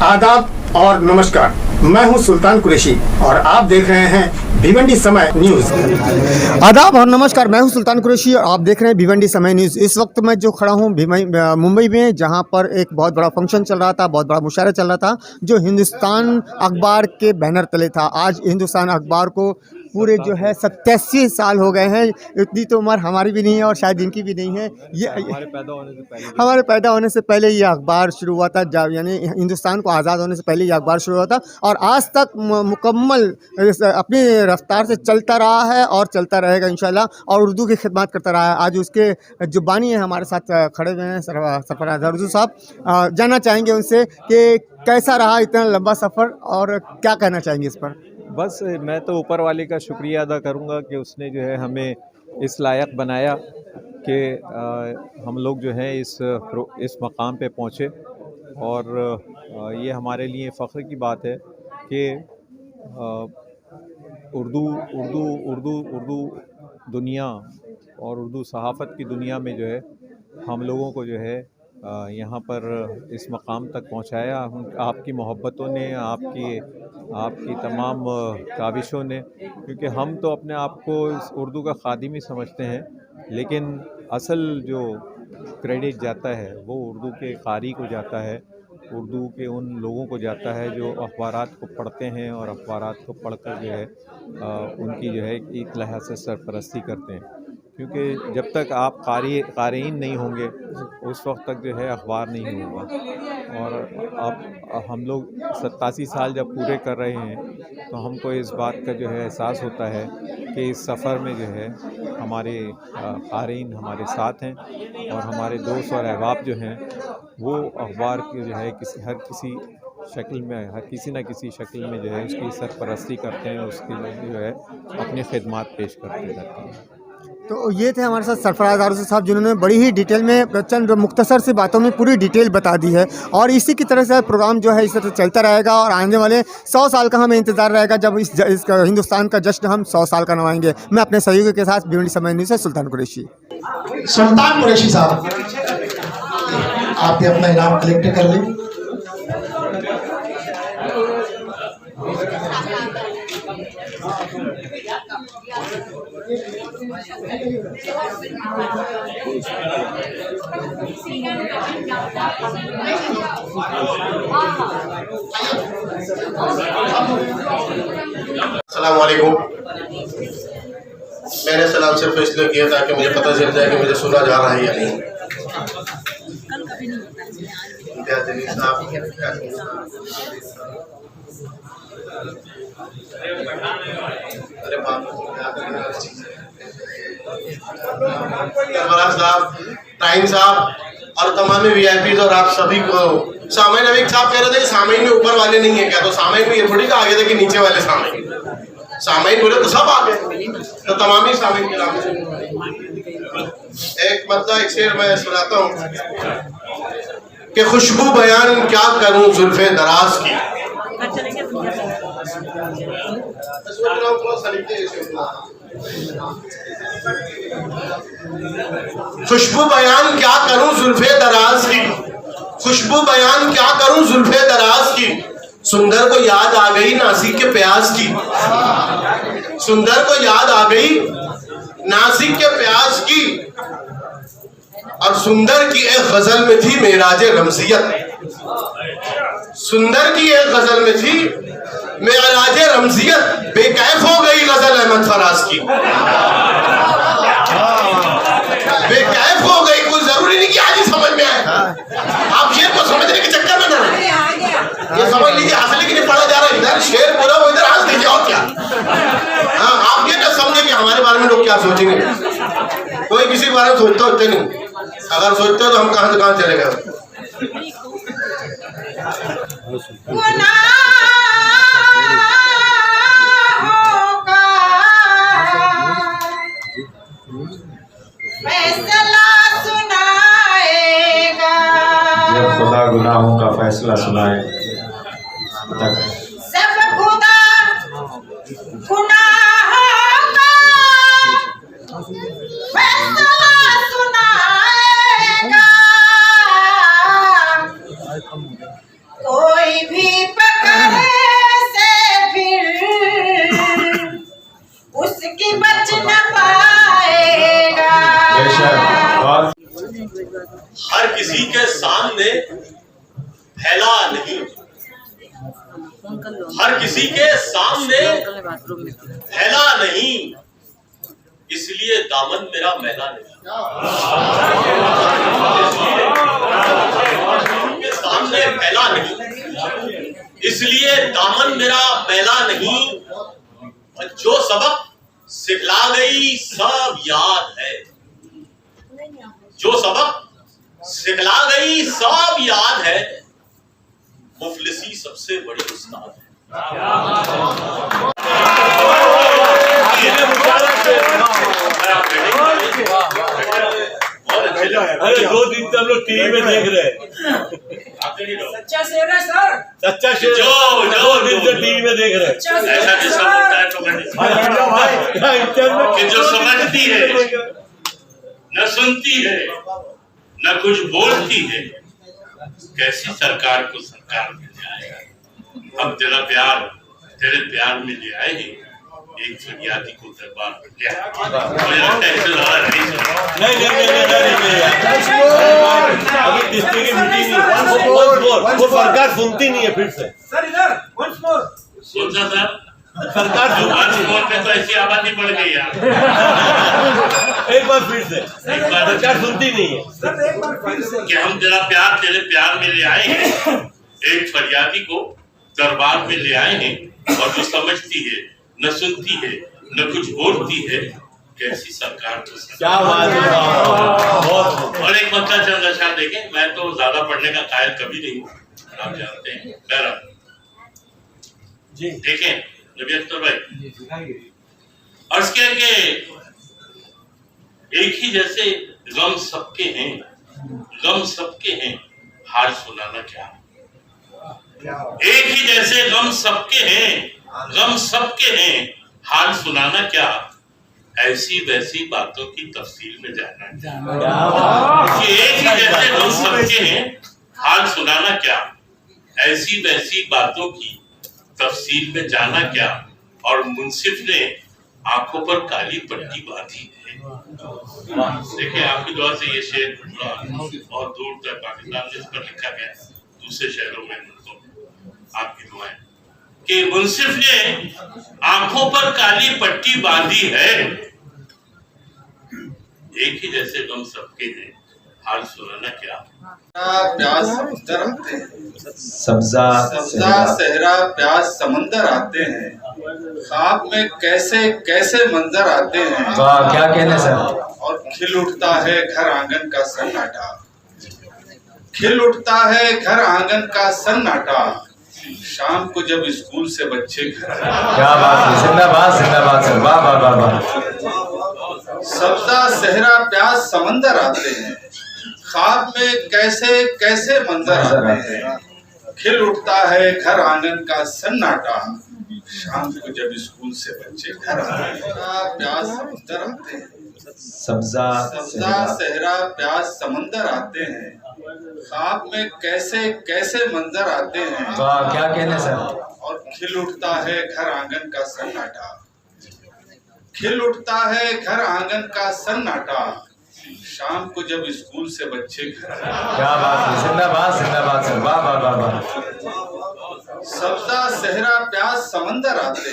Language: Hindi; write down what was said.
आदाब और नमस्कार, मैं हूं सुल्तान कुरैशी और आप देख रहे हैं भिवंडी समय न्यूज़। आदाब और नमस्कार, मैं हूं सुल्तान कुरैशी और आप देख रहे हैं भिवंडी समय न्यूज़। इस वक्त मैं जो खड़ा हूं मुंबई में, जहां पर एक बहुत बड़ा फंक्शन चल रहा था, बहुत बड़ा मुशायरा चल रहा था, जो हिंदुस्तान अखबार के बैनर तले था। आज हिंदुस्तान अखबार को पूरे जो है 87 साल हो गए हैं। इतनी तो उम्र हमारी भी नहीं है और शायद इनकी भी नहीं है। ये हमारे पैदा होने से पहले ये अखबार शुरू हुआ था, यानी हिंदुस्तान को आज़ाद होने से पहले ये अखबार शुरू हुआ था और आज तक मुकम्मल अपनी रफ्तार से चलता रहा है और चलता रहेगा इंशाल्लाह, और उर्दू की खिदमत करता रहा है। आज उसके जो बानी है हमारे साथ खड़े हुए हैं सरफराज अर्जू साहब। जानना चाहेंगे उनसे कि कैसा रहा इतना लंबा सफ़र और क्या कहना चाहेंगे इस पर। बस मैं तो ऊपर वाले का शुक्रिया अदा करूंगा कि उसने जो है हमें इस लायक बनाया कि हम लोग जो है इस मकाम पे पहुँचे। और ये हमारे लिए फ़ख्र की बात है कि उर्दू दुनिया और उर्दू सहाफ़त की दुनिया में जो है हम लोगों को जो है यहाँ पर इस मकाम तक पहुँचाया। आपकी मोहब्बतों ने, आपकी तमाम काविशों ने, क्योंकि हम तो अपने आप को इस उर्दू का खादिम ही समझते हैं, लेकिन असल जो क्रेडिट जाता है वो उर्दू के कारी को जाता है, उर्दू के उन लोगों को जाता है जो अखबारात को पढ़ते हैं और अखबारात को पढ़कर जो है उनकी जो है एक लिहाज से सरपरस्ती करते हैं। क्योंकि जब तक आप क़ारीन नहीं होंगे उस वक्त तक जो है अखबार नहीं होगा। और अब हम लोग 87 साल जब पूरे कर रहे हैं तो हमको इस बात का जो है एहसास होता है कि इस सफ़र में जो है हमारे क़ारीन हमारे साथ हैं और हमारे दोस्त और अहबाब जो हैं वो अखबार के जो है हर किसी शक्ल में, हर किसी न किसी शक्ल में जो है उसकी सरपरस्ती करते हैं, उसकी जो है अपनी खिदमत पेश करते रहते हैं। तो ये थे हमारे साथ सरफराज अर्जू साहब, जिन्होंने बड़ी ही डिटेल में चंद मुख्तसर सी बातों में पूरी डिटेल बता दी है। और इसी की तरह से प्रोग्राम जो है इस तरह चलता रहेगा और आने वाले 100 साल का हमें इंतज़ार रहेगा जब इस हिंदुस्तान का जश्न हम 100 साल का मनाएंगे। मैं अपने सहयोगी के साथ भिवंडी समय न्यूज़ से सुल्तान कुरैशी। सुल्तान कुरैशी साहब, आप भी अपना इनाम कलेक्ट कर लें। अस्सलाम वालेकुम। मैंने सलाम सिर्फ इसलिए किया था कि मुझे पता चल जाए कि मुझे सुना जा रहा है या नहीं। अरे साहब, टाइम साहब और तमाम वीआईपी और आप सभी को सामईन। अभी साहब कह रहे थे कि सामईन में ऊपर वाले नहीं है क्या, तो सामईन में ये थोड़ी का आगे थे कि नीचे वाले सामईन बोले तो सब आ गए, तो तमाम ही सामईन के नाम से। एक शेर मैं सुनाता हूँ कि खुशबू बयान क्या करूं जुल्फे दराज की, खुशबू बयान क्या करूं जुल्फे दराज की, खुशबू बयान क्या करूं जुल्फे दराज की, सुंदर को याद आ गई नासिक के प्याज की, सुंदर को याद आ गई नासिक के प्याज की, और सुंदर की एक गजल में थी मेराज रमजियत, सुंदर की एक गजल में थी मेराज रमजियत, बेकैफ हो गई गजल अहमद फराज की, बेकैफ हो गई। कोई जरूरी नहीं कि आज ही समझ में आए, आप शेर को समझने के चक्कर में ना रहे, ये समझ लीजिए हंसने के लिए पढ़ा जा रहा है, इधर शेर बोला वो इधर हंस दीजिए और क्या। हाँ, आप ये ना समझे कि हमारे बारे में लोग क्या सोचेंगे, कोई किसी के बारे में सोचता होते नहीं, अगर सोचते हो तो हम कहां से कहां चले गए। जब खुदा गुनाहों का फैसला सुनाए तक सब खुदा गुनाहों का फैसला सुनाएगा। कोई भी पकड़ से फिर उसकी बच न पाएगा। हर किसी के सामने फैला नहीं, हर किसी के सामने फैला नहीं, इसलिए दामन मेरा मैला नहीं। के सामने फैला नहीं, इसलिए दामन मेरा मैला नहीं। जो सबक सिखला गई सब याद है, जो सबक सिखला गई सब याद है, मुफलिसी सबसे बड़ी उस्ताद है। अरे 2 दिन से हम लोग टीवी में देख रहे हैं। सच्चा शेर है सर, सच्चा शेर जो 2 दिन से टीवी में देख रहे हैं। ऐसा भी सब होता है तो कि जो समझती है न सुनती है न कुछ बोलती है, कैसी सरकार को सरकार मिल जाएगा। हम तेरा प्यार तेरे प्यार में ले आए हैं, एक फरियादी को दरबार में ले आए। मुझे लगता है इससे ज्यादा नहीं अभी डिस्ट्रिक्ट की मीटिंग वो सरकार सुनती नहीं है। फिर से सर इधर वंस मोर सोचा सर सरकार पे तो ऐसी आबादी बढ़ गई यार। एक बार फिर से सरकार सुनती नहीं है। सर एक बार फिर से कि हम तेरा प्यार तेरे प्यार में ले आए हैं, एक फरियादी को दरबार में ले आए हैं, और जो समझती है न सुनती है न कुछ बोलती है, कैसी सरकार को क्या बात है। और एक मतलब चंद अशार देखें, मैं तो ज्यादा पढ़ने का कायल कभी नहीं हूँ, आप जानते हैं। बहरहाल देखें नबी अख्तर भाई, अर्ज किया कि एक ही जैसे गम सबके हैं, गम सबके हैं, हाल सुनाना क्या। एक ही जैसे गम सबके हैं, गम सबके हैं, हाल सुनाना क्या। ऐसी वैसी बातों की तफसील में जाना कि एक ही जैसे गम सबके हैं, हाल सुनाना क्या। ऐसी वैसी बातों की तफसील में जाना क्या। और मुंसिफ ने आंखों पर काली पट्टी बांधी है। देखिए आपकी दुआ से ये शेर और दूर तक पाकिस्तान में इस पर लिखा गया, दूसरे शहरों में आपकी दुआएं कि मुंसिफ ने आंखों पर काली पट्टी बांधी है। एक ही जैसे गम सबके हैं, हाल सुनाना क्या। प्यास समंदर आते हैं, सब्जा सहरा प्यास समंदर आते हैं, ख्वाब में कैसे कैसे मंजर आते हैं। वाह क्या कहने सर। और खिल उठता है घर आंगन का सन्नाटा, खिल उठता है घर आंगन का सन्नाटा, शाम को जब स्कूल से बच्चे घर। क्या बात है, जिंदाबाद जिंदाबाद सर, वाह वाह वाह वाह। सब्जा सहरा प्यास समंदर आते हैं, ख्वाब में कैसे कैसे मंजर आते हैं, खिल उठता है घर आंगन का सन्नाटा, शाम को जब स्कूल से बच्चे घर आते हैं। प्यास समंदर आते हैं, सब्जा सहरा प्यास समंदर आते हैं, ख्वाब में कैसे कैसे मंजर आते हैं। वाह क्या कहने सर। और खिल उठता है घर आंगन का सन्नाटा, खिल उठता है घर आंगन का सन्नाटा, शाम को जब स्कूल से बच्चे घर। क्या बात है, जिंदाबाद जिंदाबाद सर, वाह वाह वाह वाह। सब्जा सहरा प्यास समंदर आते हैं।